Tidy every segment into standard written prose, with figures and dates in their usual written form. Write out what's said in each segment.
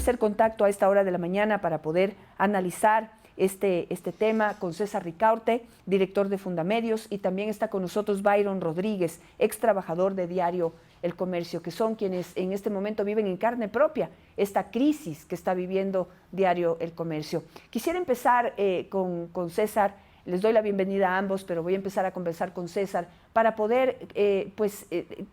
hacer contacto a esta hora de la mañana para poder analizar este tema con César Ricaurte, director de Fundamedios, y también está con nosotros Byron Rodríguez, ex trabajador de Diario El Comercio, que son quienes en este momento viven en carne propia esta crisis que está viviendo Diario El Comercio. Quisiera empezar con César. Les doy la bienvenida a ambos, pero voy a empezar a conversar con César para poder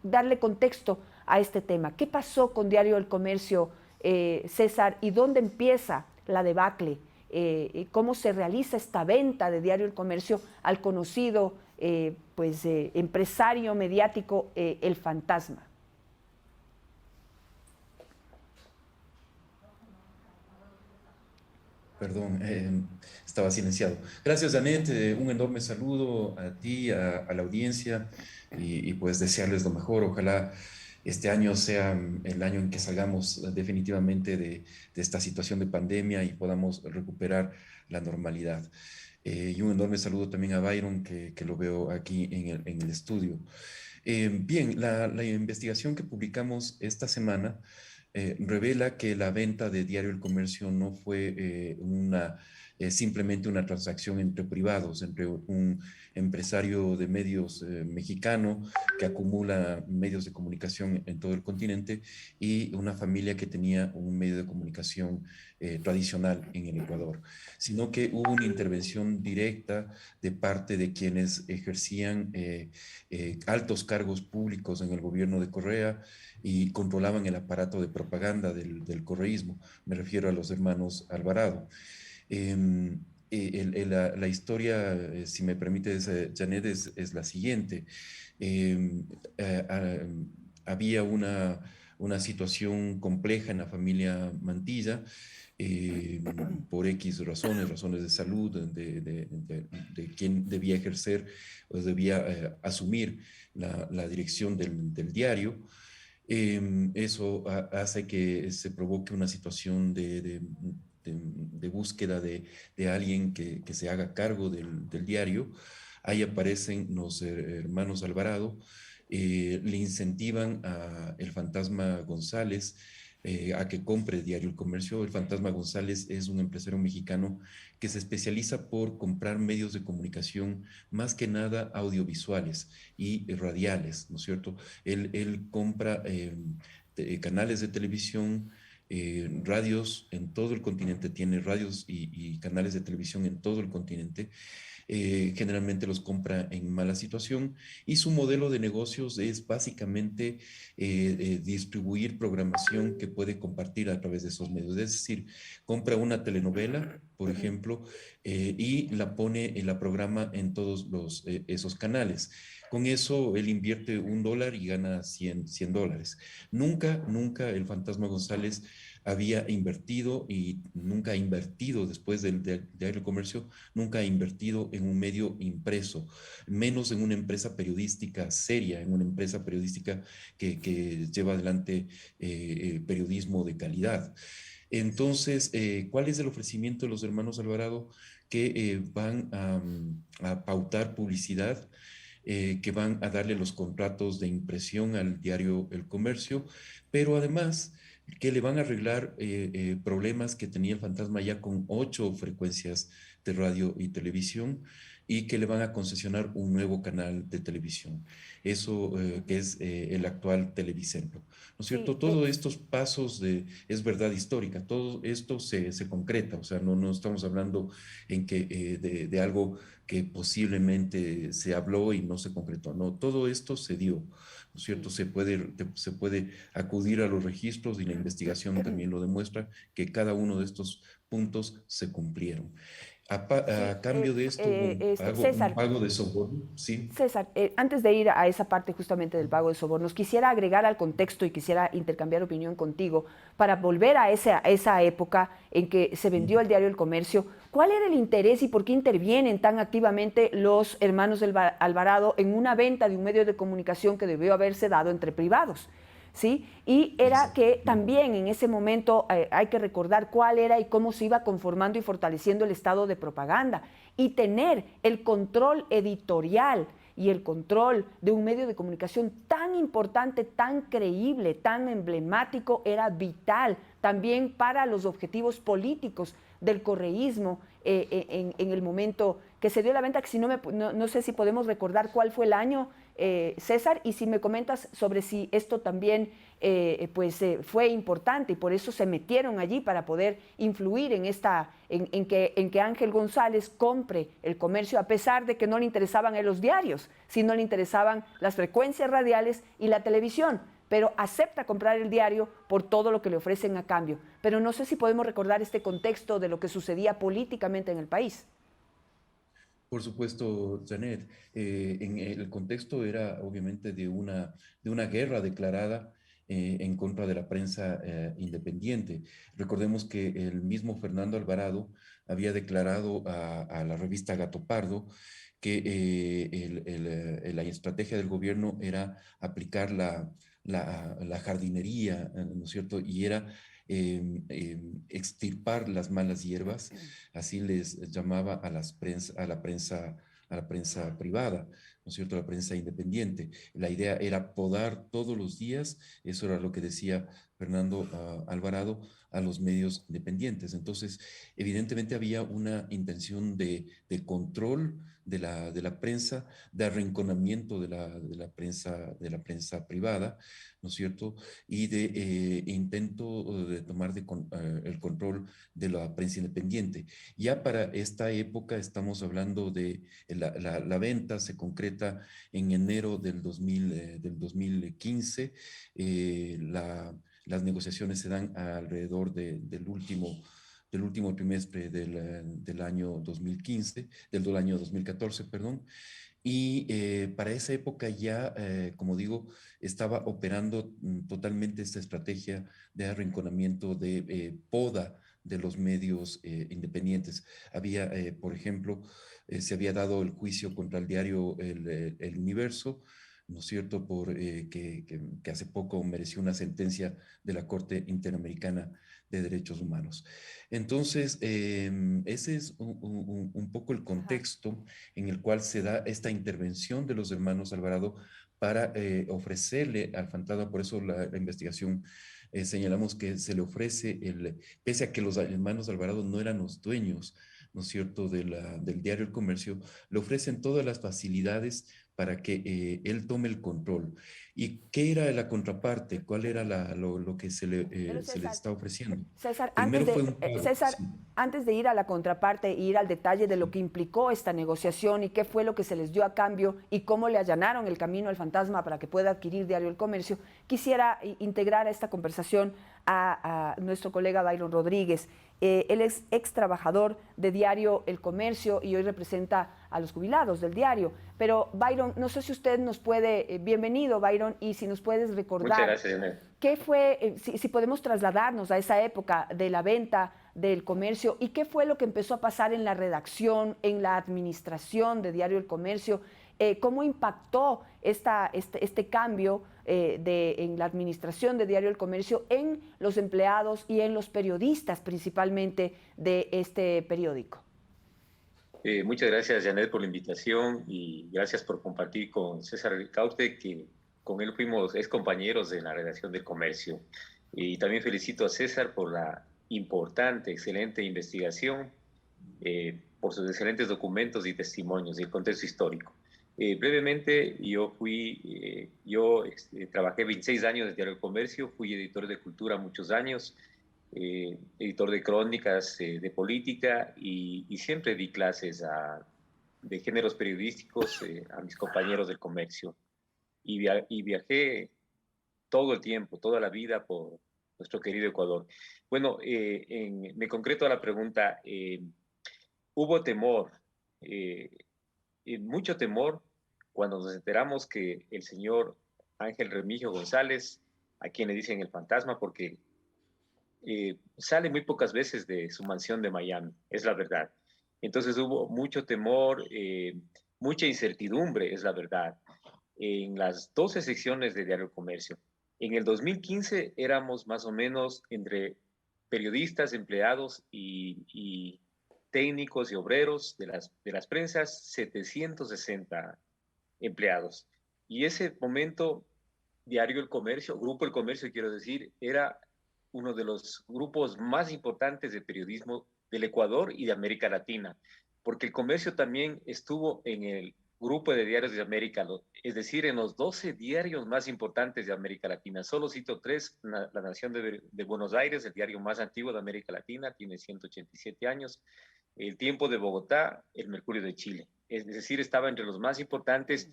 darle contexto a este tema. ¿Qué pasó con Diario El Comercio, César, y dónde empieza la debacle? ¿Cómo se realiza esta venta de Diario El Comercio al conocido empresario mediático El Fantasma? Perdón, estaba silenciado. Gracias, Janet. Un enorme saludo a ti, a la audiencia y pues desearles lo mejor. Ojalá este año sea el año en que salgamos definitivamente de esta situación de pandemia y podamos recuperar la normalidad. Y un enorme saludo también a Byron, que lo veo aquí en el estudio. Bien, la investigación que publicamos esta semana revela que la venta de Diario El Comercio no fue simplemente una transacción entre privados, entre un empresario de medios mexicano que acumula medios de comunicación en todo el continente y una familia que tenía un medio de comunicación tradicional en el Ecuador, sino que hubo una intervención directa de parte de quienes ejercían altos cargos públicos en el gobierno de Correa y controlaban el aparato de propaganda del correísmo. Me refiero a los hermanos Alvarado. La historia, si me permites, Janet, es la siguiente. Eh, eh, ah, Había una situación compleja en la familia Mantilla, por X razones, razones de salud, de quién debía ejercer o debía asumir la dirección del diario. Eso hace que se provoque una situación de búsqueda de alguien que se haga cargo del diario. Ahí aparecen los hermanos Alvarado, le incentivan a el Fantasma González a que compre Diario El Comercio. El Fantasma González es un empresario mexicano que se especializa por comprar medios de comunicación, más que nada audiovisuales y radiales, ¿no es cierto? Él compra canales de televisión, radios en todo el continente, tiene radios y canales de televisión en todo el continente. Generalmente los compra en mala situación y su modelo de negocios es básicamente distribuir programación que puede compartir a través de esos medios. Es decir, compra una telenovela, por ejemplo, y la pone y la programa en todos esos canales. Con eso él invierte $1 y gana 100 dólares. Nunca el Fantasma González había invertido y nunca ha invertido después del Diario Comercio, nunca ha invertido en un medio impreso, menos en una empresa periodística seria, en una empresa periodística que lleva adelante periodismo de calidad. Entonces, ¿cuál es el ofrecimiento de los hermanos Alvarado? Que van a pautar publicidad, que van a darle los contratos de impresión al diario El Comercio, pero además que le van a arreglar problemas que tenía el Fantasma ya con 8 frecuencias de radio y televisión y que le van a concesionar un nuevo canal de televisión. Eso que es el actual Televicentro. ¿No es Sí, cierto? Todos estos pasos es verdad histórica, todo esto se concreta, o sea, no estamos hablando de algo que posiblemente se habló y no se concretó, no, todo esto se dio, ¿no es cierto? sí. Se puede acudir a los registros y la investigación también lo demuestra que cada uno de estos puntos se cumplieron. A Sí, cambio de esto hubo un César, pago de soborno, ¿sí? César, antes de ir a esa parte justamente del pago de sobornos, quisiera agregar al contexto y quisiera intercambiar opinión contigo para volver a esa época en que se vendió el Diario El Comercio. ¿Cuál era el interés y por qué intervienen tan activamente los hermanos del Alvarado en una venta de un medio de comunicación que debió haberse dado entre privados? ¿Sí? Y era Exacto. que también en ese momento hay que recordar cuál era y cómo se iba conformando y fortaleciendo el estado de propaganda y tener el control editorial y el control de un medio de comunicación tan importante, tan creíble, tan emblemático, era vital también para los objetivos políticos del correísmo en el momento que se dio la venta, que si no sé si podemos recordar cuál fue el año, César, y si me comentas sobre si esto también fue importante y por eso se metieron allí para poder influir en que Ángel González compre el comercio, a pesar de que no le interesaban los diarios, sino le interesaban las frecuencias radiales y la televisión, pero acepta comprar el diario por todo lo que le ofrecen a cambio. Pero no sé si podemos recordar este contexto de lo que sucedía políticamente en el país. Por supuesto, Janet, en el contexto era obviamente de una guerra declarada en contra de la prensa independiente. Recordemos que el mismo Fernando Alvarado había declarado a la revista Gato Pardo que la estrategia del gobierno era aplicar la jardinería, ¿no es cierto? Y era extirpar las malas hierbas, así les llamaba a la prensa privada, ¿no es cierto? La prensa independiente. La idea era podar todos los días, eso era lo que decía Fernando Alvarado, a los medios independientes. Entonces, evidentemente había una intención de control de la prensa, de arrinconamiento de la prensa privada, ¿no es cierto? Y de intento de tomar el control de la prensa independiente. Ya para esta época estamos hablando de la venta se concreta en enero del 2015. Las negociaciones se dan alrededor del último trimestre del año 2015, del año 2014, perdón. Y para esa época ya, como digo, estaba operando totalmente esta estrategia de arrinconamiento, de poda de los medios independientes. Había, por ejemplo, se había dado el juicio contra el diario El Universo, ¿no es cierto?, que hace poco mereció una sentencia de la Corte Interamericana de Derechos Humanos. Entonces, ese es un poco el Ajá. contexto en el cual se da esta intervención de los hermanos Alvarado para ofrecerle al fantasma, por eso la investigación señalamos que se le ofrece, pese a que los hermanos Alvarado no eran los dueños, ¿no es cierto?, del diario El Comercio, le ofrecen todas las facilidades para que él tome el control. ¿Y qué era la contraparte? ¿Cuál era lo que Pero se les César, está ofreciendo? César, Primero fue un pago, César, sí. antes de ir a la contraparte e ir al detalle de lo Sí. que implicó esta negociación y qué fue lo que se les dio a cambio y cómo le allanaron el camino al fantasma para que pueda adquirir Diario El Comercio, quisiera integrar a esta conversación a nuestro colega Byron Rodríguez. Él es ex trabajador de Diario El Comercio y hoy representa a los jubilados del diario. Pero Byron, no sé si usted nos puede, bienvenido Byron, y si nos puedes Muchas recordar gracias, Janet. ¿qué fue, si podemos trasladarnos a esa época de la venta del comercio y qué fue lo que empezó a pasar en la redacción, en la administración de Diario El Comercio? ¿Cómo impactó este cambio en la administración de Diario El Comercio en los empleados y en los periodistas principalmente de este periódico? Muchas gracias, Janet, por la invitación y gracias por compartir con César Ricaurte, que con él fuimos ex compañeros en la redacción del Comercio. Y también felicito a César por la importante, excelente investigación, por sus excelentes documentos y testimonios y el contexto histórico. Brevemente, trabajé 26 años en Diario del Comercio, fui editor de cultura muchos años, editor de crónicas de política y siempre di clases de géneros periodísticos a mis compañeros del comercio. Y viajé todo el tiempo, toda la vida por nuestro querido Ecuador. Bueno, me concreto a la pregunta, hubo temor, eh, mucho temor cuando nos enteramos que el señor Ángel Remigio González, a quien le dicen el fantasma, porque sale muy pocas veces de su mansión de Miami, es la verdad. Entonces hubo mucho temor, mucha incertidumbre, es la verdad, en las 12 secciones de Diario Comercio. En el 2015 éramos más o menos entre periodistas, empleados técnicos y obreros de las prensas, 760 empleados. Y ese momento, Diario El Comercio, Grupo El Comercio, quiero decir, era uno de los grupos más importantes de periodismo del Ecuador y de América Latina, porque El Comercio también estuvo en el grupo de diarios de América, es decir, en los 12 diarios más importantes de América Latina. Solo cito tres: La Nación de Buenos Aires, el diario más antiguo de América Latina, tiene 187 años, El Tiempo de Bogotá, El Mercurio de Chile. Es decir, estaba entre los más importantes,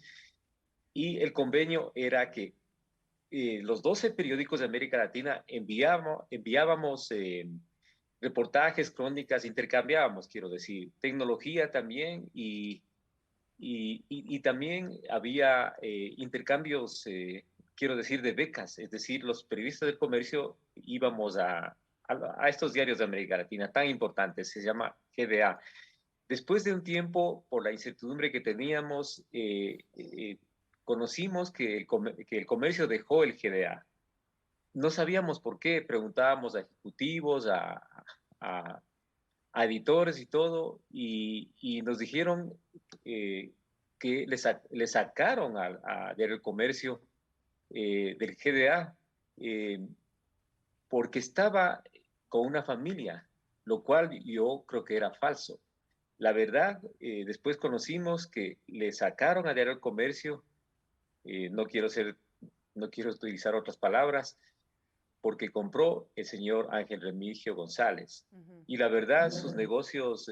y el convenio era que los 12 periódicos de América Latina enviábamos reportajes, crónicas, intercambiábamos, quiero decir, tecnología también, y también había intercambios, quiero decir, de becas. Es decir, los periodistas del comercio íbamos a estos diarios de América Latina tan importantes, se llama GDA. Después de un tiempo, por la incertidumbre que teníamos, conocimos que el comercio dejó el GDA. No sabíamos por qué, preguntábamos a ejecutivos, a, a editores y todo, y nos dijeron que le sacaron del comercio del GDA, porque estaba con una familia, lo cual yo creo que era falso. La verdad, después conocimos que le sacaron a Diario El Comercio, no quiero utilizar otras palabras, porque compró el señor Ángel Remigio González. Y la verdad, sus negocios,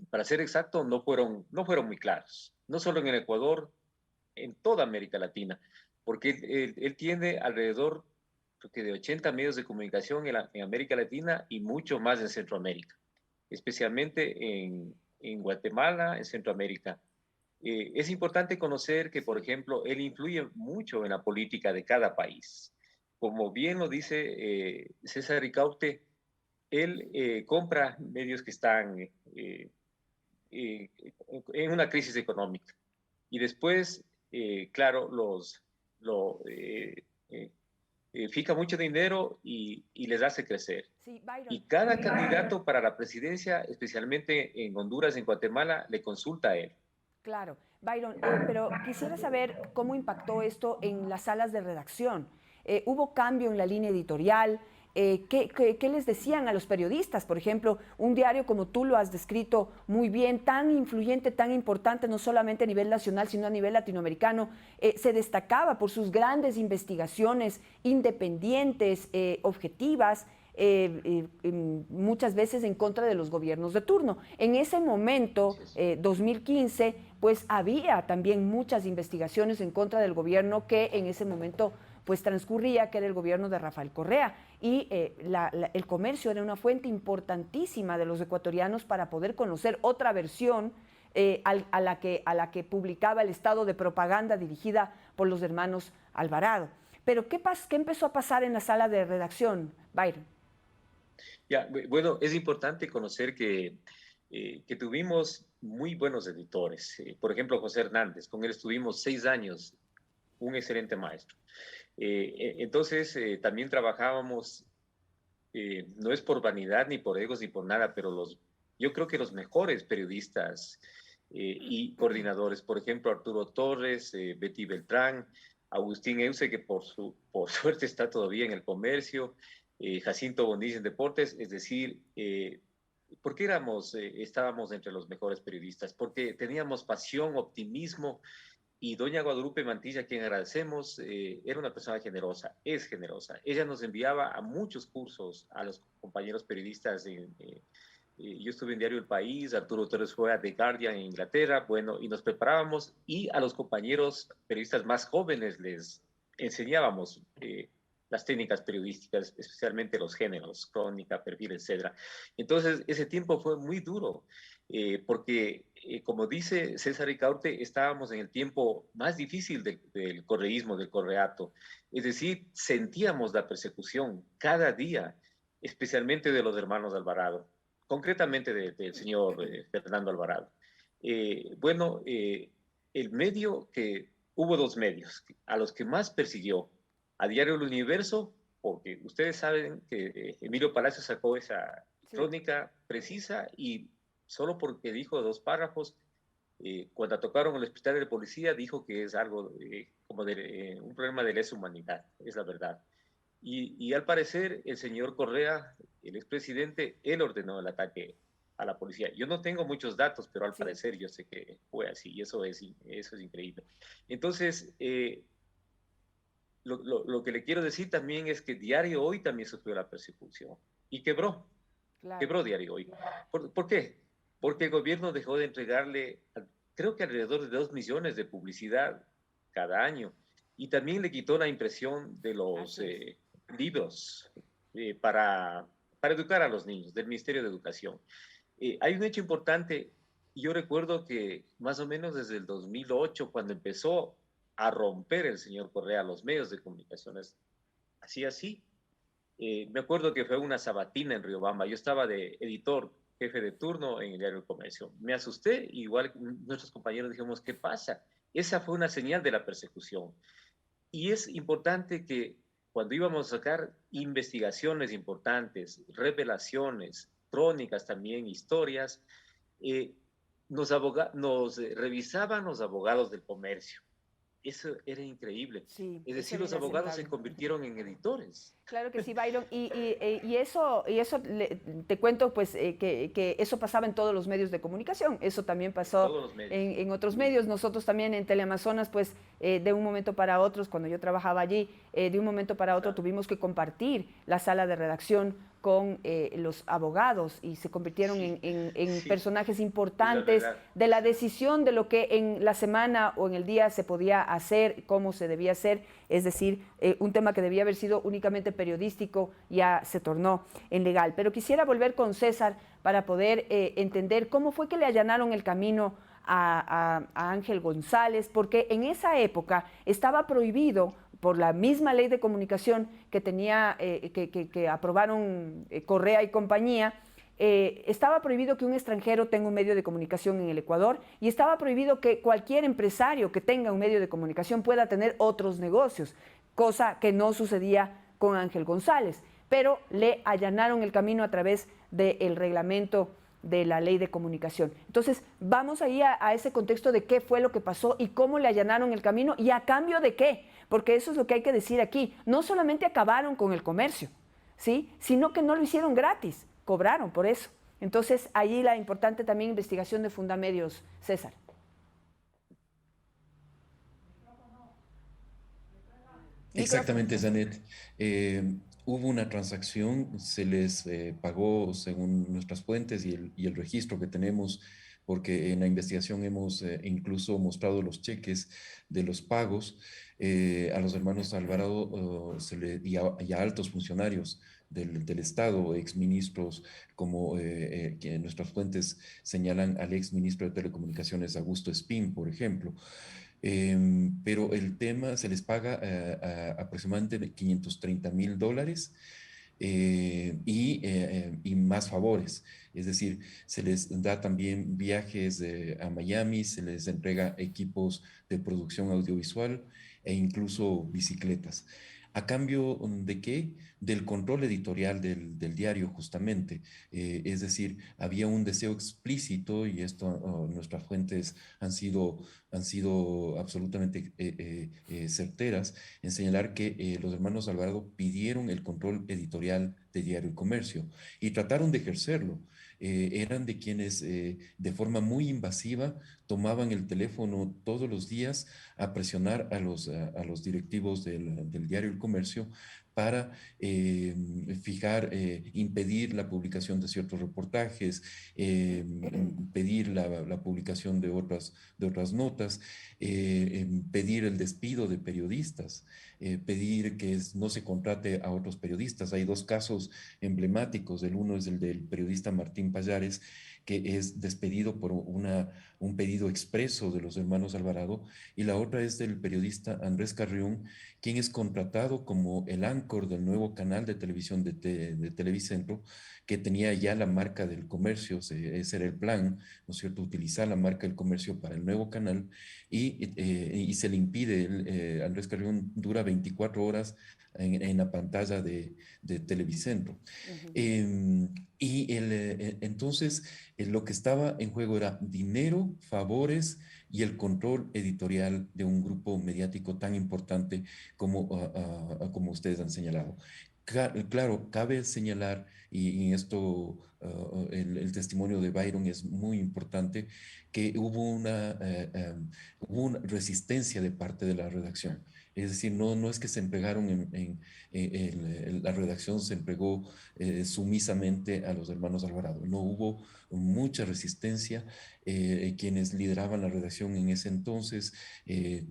para ser exacto, no fueron muy claros. No solo en el Ecuador, en toda América Latina, porque él tiene alrededor, creo que de 80 medios de comunicación en América Latina y mucho más en Centroamérica, especialmente en Guatemala, en Centroamérica. Es importante conocer que, por ejemplo, él influye mucho en la política de cada país. Como bien lo dice César Ricaurte, él compra medios que están en una crisis económica. Y después, claro, fija mucho dinero y les hace crecer. Sí, Byron. Y cada candidato para la presidencia, especialmente en Honduras, en Guatemala, le consulta a él. Claro, Byron, pero quisiera saber cómo impactó esto en las salas de redacción. ¿Hubo cambio en la línea editorial? ¿Qué les decían a los periodistas? Por ejemplo, un diario como tú lo has descrito muy bien, tan influyente, tan importante, no solamente a nivel nacional, sino a nivel latinoamericano, se destacaba por sus grandes investigaciones independientes, objetivas, muchas veces en contra de los gobiernos de turno. En ese momento, 2015, pues había también muchas investigaciones en contra del gobierno que en ese momento pues transcurría, que era el gobierno de Rafael Correa, y el comercio era una fuente importantísima de los ecuatorianos para poder conocer otra versión a la que publicaba el estado de propaganda dirigida por los hermanos Alvarado. Pero ¿qué empezó a pasar en la sala de redacción, Byron? Ya, bueno, es importante conocer que tuvimos muy buenos editores. Por ejemplo, José Hernández, con él estuvimos 6 años, un excelente maestro. Entonces, también trabajábamos, no es por vanidad, ni por egos, ni por nada, pero yo creo que los mejores periodistas y coordinadores, por ejemplo, Arturo Torres, Betty Beltrán, Agustín Euse, que por suerte está todavía en el comercio, Jacinto Bonilla en deportes, es decir, ¿por qué estábamos entre los mejores periodistas? Porque teníamos pasión, optimismo, y doña Guadalupe Mantilla, a quien agradecemos, era una persona generosa, es generosa. Ella nos enviaba a muchos cursos a los compañeros periodistas. Yo estuve en Diario El País, Arturo Torres fue a The Guardian en Inglaterra, bueno, y nos preparábamos, y a los compañeros periodistas más jóvenes les enseñábamos las técnicas periodísticas, especialmente los géneros, crónica, perfil, etc. Entonces, ese tiempo fue muy duro, porque, como dice César Ricaurte, estábamos en el tiempo más difícil del correísmo, del correato. Es decir, sentíamos la persecución cada día, especialmente de los hermanos Alvarado, concretamente del señor Fernando Alvarado. Bueno, hubo 2 medios a los que más persiguió: a Diario El Universo, porque ustedes saben que Emilio Palacio sacó esa crónica precisa, y solo porque dijo 2 párrafos Cuando tocaron el hospital de policía, dijo que es algo como un problema de lesa humanidad, es la verdad. Y al parecer, el señor Correa, el expresidente, él ordenó el ataque a la policía. Yo no tengo muchos datos, pero al parecer yo sé que fue así, y eso es increíble. Entonces, lo que le quiero decir también es que Diario Hoy también sufrió la persecución y quebró. Claro. Quebró Diario Hoy. ¿Por qué? Porque el gobierno dejó de entregarle, creo que alrededor de 2 millones de publicidad cada año. Y también le quitó la impresión de los libros para educar a los niños, del Ministerio de Educación. Hay un hecho importante. Yo recuerdo que más o menos desde el 2008, cuando empezó a romper el señor Correa los medios de comunicaciones, así, me acuerdo que fue una sabatina en Riobamba. Yo estaba de editor, jefe de turno en el diario El Comercio. Me asusté, igual nuestros compañeros dijimos, ¿qué pasa? Esa fue una señal de la persecución. Y es importante que cuando íbamos a sacar investigaciones importantes, revelaciones, crónicas también, historias, eh, nos revisaban los abogados del comercio. Eso era increíble. Sí, Es eso decir, era los abogados se inaceptable. convirtieron en editores. Claro que sí, Byron. Y eso te cuento, pues, que eso pasaba en todos los medios de comunicación. Eso también pasó Todos los medios. en otros medios. Nosotros también en Teleamazonas, pues, de un momento para otro, cuando yo trabajaba allí, de un momento para otro tuvimos que compartir la sala de redacción con los abogados y se convirtieron en personajes importantes de la decisión de lo que en la semana o en el día se podía hacer, cómo se debía hacer. Es decir, un tema que debía haber sido únicamente periodístico ya se tornó en legal. Pero quisiera volver con César para poder entender cómo fue que le allanaron el camino a Ángel González, porque en esa época estaba prohibido por la misma ley de comunicación que tenía, que aprobaron Correa y compañía. Estaba prohibido que un extranjero tenga un medio de comunicación en el Ecuador y estaba prohibido que cualquier empresario que tenga un medio de comunicación pueda tener otros negocios, cosa que no sucedía con Ángel González, pero le allanaron el camino a través del reglamento de la ley de comunicación. Entonces, vamos ahí a ese contexto de qué fue lo que pasó y cómo le allanaron el camino y a cambio de qué, porque eso es lo que hay que decir aquí. No solamente acabaron con el comercio, ¿sí?, sino que no lo hicieron gratis, cobraron por eso. Entonces, ahí la importante también investigación de Fundamedios, César. Exactamente, Janet. Hubo una transacción, se les pagó según nuestras fuentes y el registro que tenemos, porque en la investigación hemos incluso mostrado los cheques de los pagos a los hermanos Alvarado y a altos funcionarios del Estado, exministros, como que nuestras fuentes señalan al exministro de Telecomunicaciones, Augusto Espín, por ejemplo. Pero el tema se les paga aproximadamente $530,000 y más favores. Es decir, se les da también viajes a Miami, se les entrega equipos de producción audiovisual e incluso bicicletas. ¿A cambio de qué? Del control editorial del diario, justamente. Es decir, había un deseo explícito, y esto nuestras fuentes han sido absolutamente certeras en señalar que los hermanos Alvarado pidieron el control editorial de Diario El Comercio y trataron de ejercerlo. Eran de quienes de forma muy invasiva tomaban el teléfono todos los días a presionar a los directivos del Diario El Comercio para fijar, impedir la publicación de ciertos reportajes, pedir la publicación de otras notas, pedir el despido de periodistas, pedir que no se contrate a otros periodistas. Hay dos casos emblemáticos. El uno es el del periodista Martín Pallares, que es despedido por un pedido expreso de los hermanos Alvarado, y la otra es del periodista Andrés Carrión, quien es contratado como el anchor del nuevo canal de televisión de Televicentro, que tenía ya la marca del comercio. Ese era el plan, ¿no es cierto?, utilizar la marca del comercio para el nuevo canal, y se le impide. Andrés Carrión dura 24 horas en la pantalla de Televicentro. Y entonces lo que estaba en juego era dinero, favores y el control editorial de un grupo mediático tan importante como, como ustedes han señalado. Claro, cabe señalar, y esto, el testimonio de Byron es muy importante, que hubo una resistencia de parte de la redacción. Es decir, no es que se empegaron la redacción se empregó sumisamente a los hermanos Alvarado. No hubo mucha resistencia. Quienes lideraban la redacción en ese entonces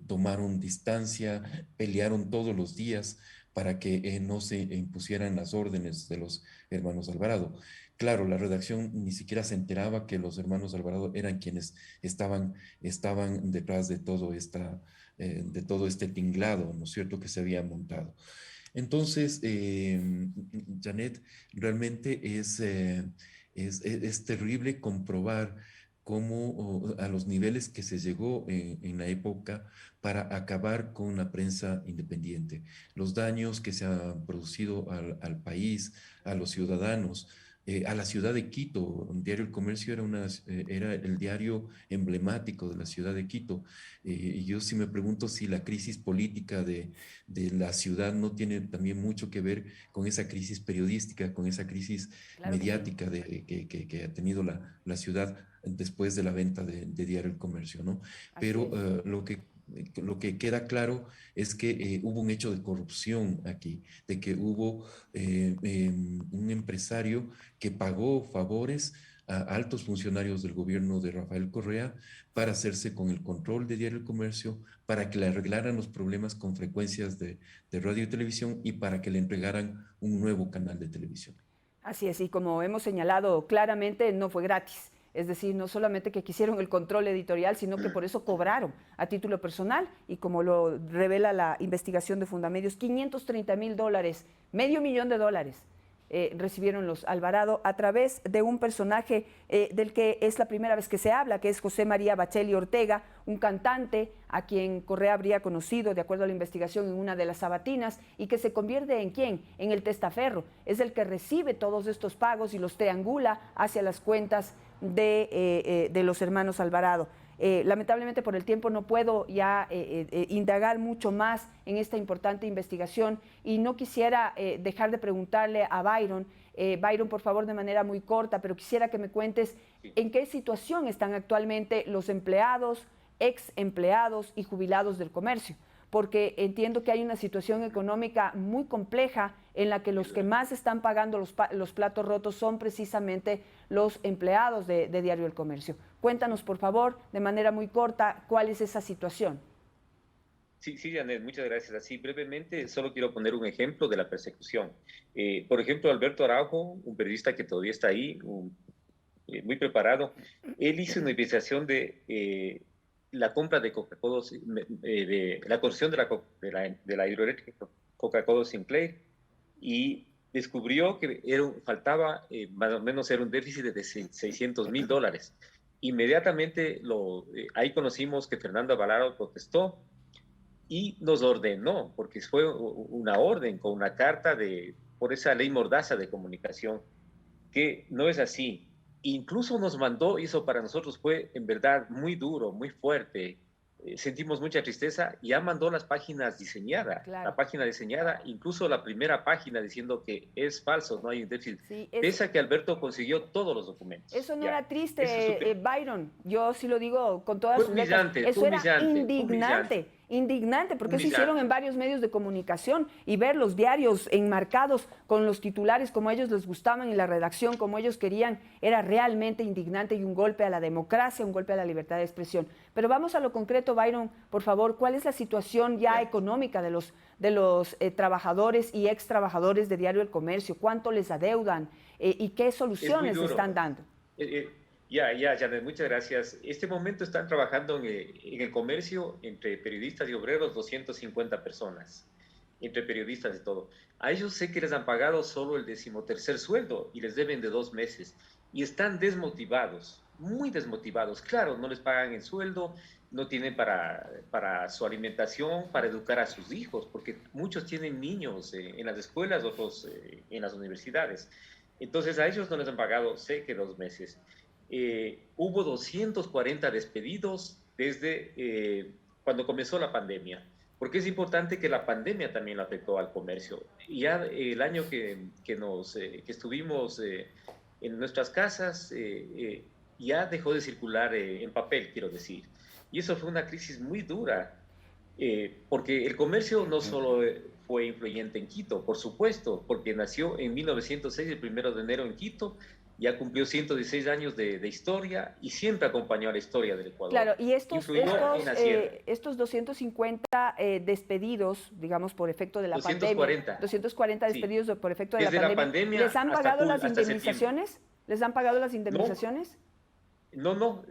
tomaron distancia, pelearon todos los días para que no se impusieran las órdenes de los hermanos Alvarado. Claro, la redacción ni siquiera se enteraba que los hermanos Alvarado eran quienes estaban detrás de todo este tinglado, ¿no es cierto?, que se había montado. Entonces, Janet, realmente es terrible comprobar cómo a los niveles que se llegó en la época para acabar con la prensa independiente, los daños que se han producido al país, a los ciudadanos, a la ciudad de Quito. Un diario El Comercio era el diario emblemático de la ciudad de Quito. Y yo sí me pregunto si la crisis política de la ciudad no tiene también mucho que ver con esa crisis periodística, con esa crisis Claro que sí. mediática que ha tenido la ciudad después de la venta de Diario El Comercio, ¿no? Así Pero es. lo que queda claro es que hubo un hecho de corrupción aquí, de que hubo un empresario que pagó favores a altos funcionarios del gobierno de Rafael Correa para hacerse con el control de Diario El Comercio, para que le arreglaran los problemas con frecuencias de radio y televisión y para que le entregaran un nuevo canal de televisión. Así es, y como hemos señalado claramente, no fue gratis. Es decir, no solamente que quisieron el control editorial, sino que por eso cobraron a título personal y como lo revela la investigación de Fundamedios, $530,000, $500,000 recibieron los Alvarado a través de un personaje del que es la primera vez que se habla, que es José María Bacheli Ortega, un cantante a quien Correa habría conocido, de acuerdo a la investigación, en una de las sabatinas, y que se convierte en ¿quién? En el testaferro. Es el que recibe todos estos pagos y los triangula hacia las cuentas de los hermanos Alvarado. Lamentablemente por el tiempo no puedo ya indagar mucho más en esta importante investigación y no quisiera dejar de preguntarle a Byron. Byron, por favor, de manera muy corta, pero quisiera que me cuentes en qué situación están actualmente los empleados, ex empleados y jubilados del comercio, porque entiendo que hay una situación económica muy compleja en la que los que más están pagando los platos rotos son precisamente los empleados de Diario El Comercio. Cuéntanos, por favor, de manera muy corta, cuál es esa situación. Sí, sí, Janet, muchas gracias. Así brevemente, solo quiero poner un ejemplo de la persecución. Por ejemplo, Alberto Araujo, un periodista que todavía está ahí, muy preparado, él hizo una investigación de la compra de Coca-Cola, de la concesión de la hidroeléctrica Coca-Cola Sinclair, y descubrió que faltaba, más o menos era un déficit de $600,000. Inmediatamente ahí conocimos que Fernando Alvarado protestó y nos ordenó, porque fue una orden con una carta por esa ley mordaza de comunicación, que no es así. Incluso nos mandó, y eso para nosotros fue en verdad muy duro, muy fuerte. Sentimos mucha tristeza. Ya mandó las páginas diseñadas, Claro. la página diseñada, incluso la primera página diciendo que es falso, no hay un déficit. Sí, Pese a que Alberto consiguió todos los documentos. eso no Ya. era triste, Eso es Byron. Yo sí lo digo con todas fue sus letras. humillante, fue Eso era humillante, fue humillante, indignante, indignante, porque eso hicieron en humillante. varios medios de comunicación y ver los diarios enmarcados con los titulares como a ellos les gustaban y la redacción como ellos querían, era realmente indignante y un golpe a la democracia, un golpe a la libertad de expresión. Pero vamos a lo concreto, Byron, por favor, ¿cuál es la situación ya económica de los trabajadores y ex trabajadores de Diario El Comercio? ¿Cuánto les adeudan y qué Es muy soluciones duro. están dando? Janet, muchas gracias. Este momento están trabajando en el comercio entre periodistas y obreros 250 personas, entre periodistas y todo. A ellos sé que les han pagado solo el 13º sueldo y les deben de 2 meses. Y están desmotivados, muy desmotivados. Claro, no les pagan el sueldo, no tienen para su alimentación, para educar a sus hijos, porque muchos tienen niños en las escuelas, otros en las universidades. Entonces a ellos no les han pagado, sé que 2 meses. Hubo 240 despedidos desde cuando comenzó la pandemia, porque es importante que la pandemia también le afectó al comercio. Y ya el año que estuvimos en nuestras casas, ya dejó de circular en papel, quiero decir. Y eso fue una crisis muy dura, porque el comercio no solo fue influyente en Quito, por supuesto, porque nació en 1906, el 1 de enero en Quito, ya cumplió 116 años de historia y siempre acompañó a la historia del Ecuador. Claro, y Influyó en la sierra. estos 250 despedidos, digamos, por efecto de la pandemia, 240, 240 sí. despedidos por efecto de Desde la pandemia, ¿les pandemia han hasta, pagado las hasta septiembre. indemnizaciones? ¿Les han pagado las No, indemnizaciones? no,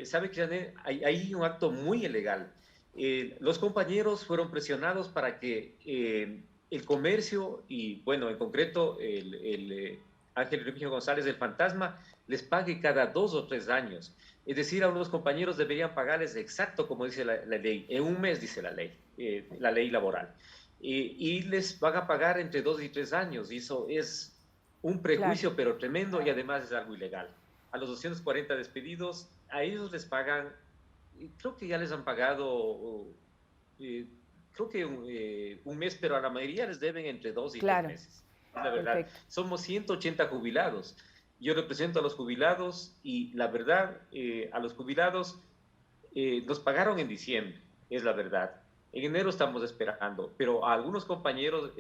sabe que Janet, hay un acto muy ilegal. Los compañeros fueron presionados para que el comercio y, bueno, en concreto, Ángel Remigio González, el fantasma, les pague cada 2 o 3 años. Es decir, a unos compañeros deberían pagarles exacto como dice la ley, en un mes dice la ley laboral. Y les van a pagar entre 2 y 3 años. Y eso es un prejuicio, Claro. pero tremendo, y además es algo ilegal. A los 240 despedidos, a ellos les pagan, creo que ya les han pagado, eh, creo que un mes, pero a la mayoría les deben entre 2 y 3 Claro, meses. Es la verdad. perfecto. Somos 180 jubilados. Yo represento a los jubilados y la verdad, a los jubilados nos pagaron en diciembre, es la verdad. En enero estamos esperando, pero a algunos compañeros,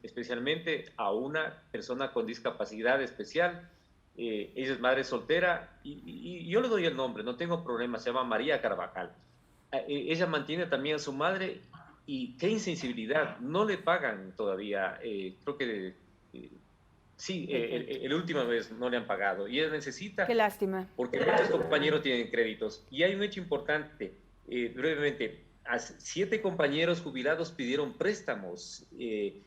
especialmente a una persona con discapacidad especial, ella es madre soltera y yo le doy el nombre, no tengo problema, se llama María Carvajal. Ella mantiene también a su madre y qué insensibilidad, no le pagan todavía, creo que sí, Perfecto. el última vez no le han pagado y ella necesita Qué lástima. porque muchos compañeros tienen créditos. Y hay un hecho importante, brevemente, 7 compañeros jubilados pidieron préstamos eh,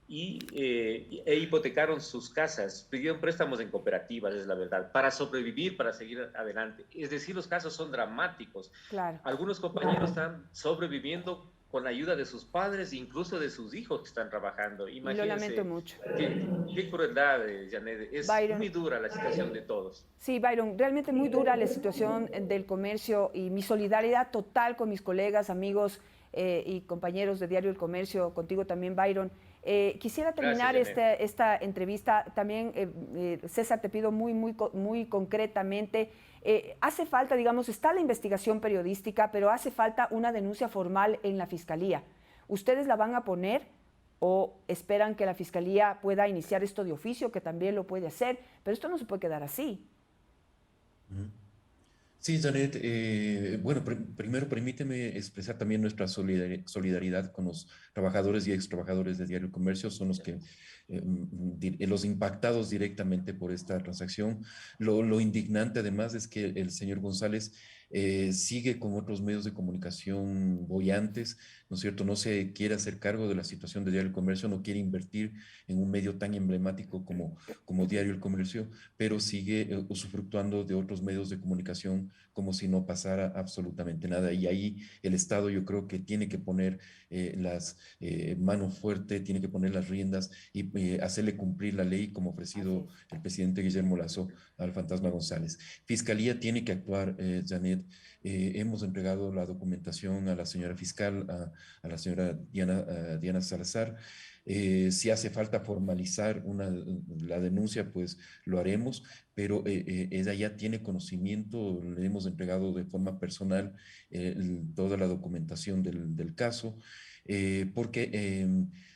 e hipotecaron sus casas, pidieron préstamos en cooperativas, es la verdad, para sobrevivir, para seguir adelante. Es decir, los casos son dramáticos. Claro. Algunos compañeros están sobreviviendo con la ayuda de sus padres, incluso de sus hijos que están trabajando. Y lo lamento Imagínense mucho. qué crueldad, Janet. Es Byron. muy dura la situación de todos. Sí, Byron, realmente muy dura la situación del comercio y mi solidaridad total con mis colegas, amigos y compañeros de Diario El Comercio, contigo también, Byron. Quisiera terminar Gracias, Janet. esta entrevista también, César, te pido muy concretamente, hace falta, digamos, está la investigación periodística, pero hace falta una denuncia formal en la Fiscalía. ¿Ustedes la van a poner o esperan que la Fiscalía pueda iniciar esto de oficio, que también lo puede hacer? Pero esto no se puede quedar así. Ujú. Sí, Janet, bueno, primero permíteme expresar también nuestra solidaridad con los trabajadores y ex trabajadores de Diario El Comercio, son los que los impactados directamente por esta transacción. Lo indignante además es que el señor González sigue con otros medios de comunicación boyantes, ¿no es cierto? No se quiere hacer cargo de la situación de Diario El Comercio, no quiere invertir en un medio tan emblemático como Diario El Comercio, pero sigue usufructuando de otros medios de comunicación como si no pasara absolutamente nada. Y ahí el Estado yo creo que tiene que poner las manos fuertes, tiene que poner las riendas y hacerle cumplir la ley como ha Así ofrecido es. el presidente Guillermo Lasso al fantasma González. Fiscalía tiene que actuar, Janet. Hemos entregado la documentación a la señora fiscal, a la señora Diana Salazar. Si hace falta formalizar la denuncia, pues lo haremos, pero ella ya tiene conocimiento, le hemos entregado de forma personal toda la documentación del caso, porque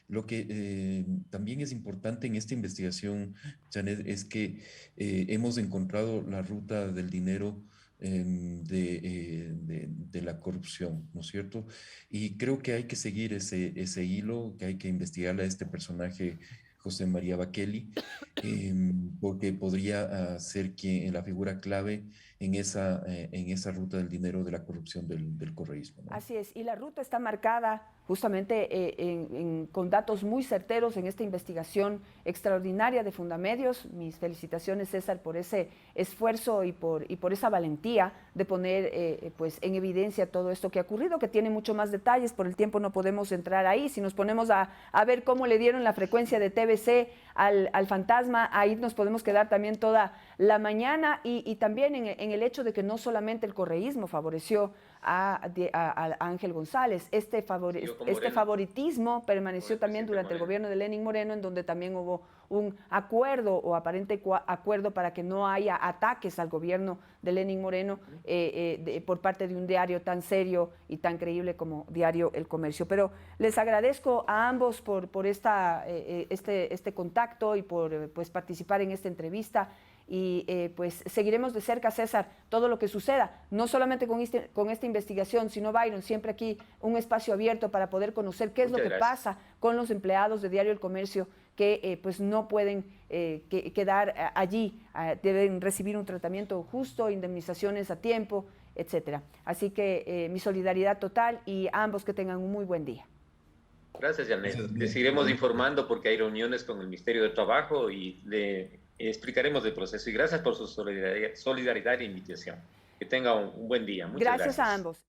lo que también es importante en esta investigación, Janet, es que hemos encontrado la ruta del dinero de la corrupción, ¿no es cierto? Y creo que hay que seguir ese hilo, que hay que investigarle a este personaje, José María Bakeli, porque podría ser la figura clave en esa ruta del dinero de la corrupción del correísmo, ¿no? Así es, y la ruta está marcada justamente con datos muy certeros en esta investigación extraordinaria de Fundamedios. Mis felicitaciones, César, por ese esfuerzo y por esa valentía de poner pues en evidencia todo esto que ha ocurrido, que tiene mucho más detalles. Por el tiempo no podemos entrar ahí. Si nos ponemos a ver cómo le dieron la frecuencia de TVC al fantasma, ahí nos podemos quedar también toda la mañana, y también en el hecho de que no solamente el correísmo favoreció a Ángel González. Este favoritismo permaneció también durante el gobierno de Lenín Moreno, en donde también hubo un acuerdo o aparente acuerdo para que no haya ataques al gobierno de Lenín Moreno por parte de un diario tan serio y tan creíble como Diario El Comercio. Pero les agradezco a ambos por este contacto y por pues participar en esta entrevista. Y pues seguiremos de cerca, César, todo lo que suceda, no solamente con esta investigación, sino, Byron, siempre aquí un espacio abierto para poder conocer qué es lo que pasa con los empleados de Diario El Comercio que pues no pueden quedar allí, deben recibir un tratamiento justo, indemnizaciones a tiempo, etcétera. Así que mi solidaridad total, y a ambos que tengan un muy buen día. Gracias, Janet. Le seguiremos informando porque hay reuniones con el Ministerio de Trabajo y le explicaremos el proceso. Y gracias por su solidaridad e invitación. Que tenga un buen día. Muchas gracias. Gracias a ambos.